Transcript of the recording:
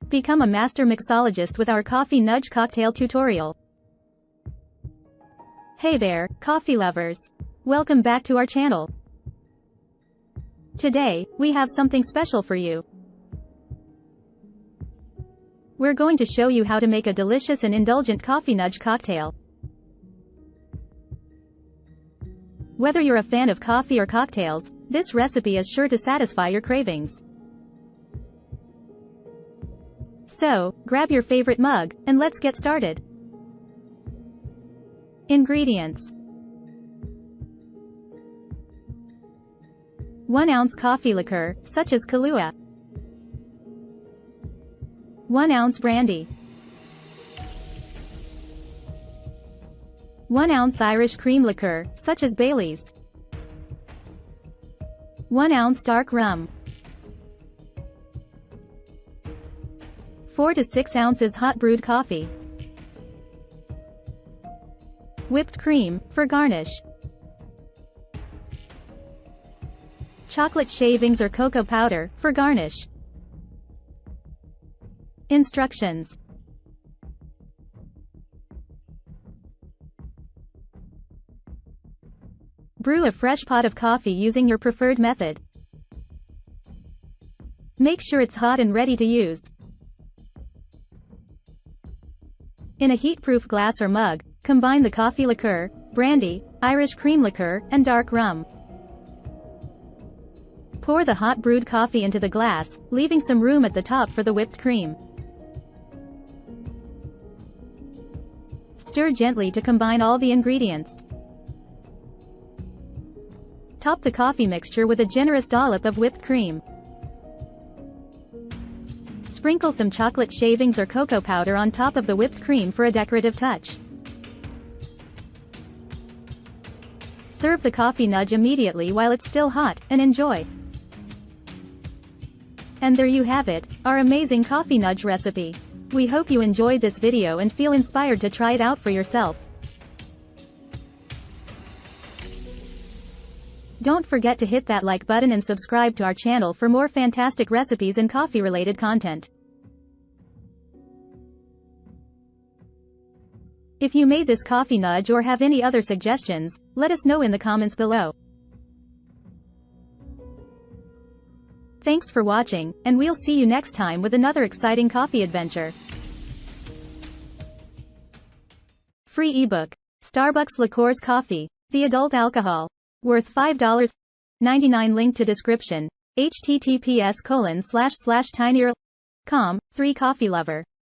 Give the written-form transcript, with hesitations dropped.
Become a master mixologist with our coffee nudge cocktail tutorial. Hey there, coffee lovers. Welcome back to our channel. Today, we have something special for you. We're going to show you how to make a delicious and indulgent coffee nudge cocktail. Whether you're a fan of coffee or cocktails, this recipe is sure to satisfy your cravings. So, grab your favorite mug, and let's get started. Ingredients: 1 ounce coffee liqueur, such as Kahlua. 1 ounce brandy. 1 ounce Irish cream liqueur, such as Bailey's. 1 ounce dark rum. 4 to 6 ounces hot brewed coffee. Whipped cream, for garnish. Chocolate shavings or cocoa powder, for garnish. Instructions. Brew a fresh pot of coffee using your preferred method. Make sure it's hot and ready to use. In a heat-proof glass or mug, combine the coffee liqueur, brandy, Irish cream liqueur, and dark rum. Pour the hot brewed coffee into the glass, leaving some room at the top for the whipped cream. Stir gently to combine all the ingredients. Top the coffee mixture with a generous dollop of whipped cream. Sprinkle some chocolate shavings or cocoa powder on top of the whipped cream for a decorative touch. Serve the coffee nudge immediately while it's still hot, and enjoy. And there you have it, our amazing coffee nudge recipe. We hope you enjoyed this video and feel inspired to try it out for yourself. Don't forget to hit that like button and subscribe to our channel for more fantastic recipes and coffee-related content. If you made this coffee nudge or have any other suggestions, let us know in the comments below. Thanks for watching, and we'll see you next time with another exciting coffee adventure. Free ebook: Starbucks Liqueurs Coffee, the adult alcohol. Worth $5.99. Link to description. https://tinyurl.com. 3 Coffee Lover.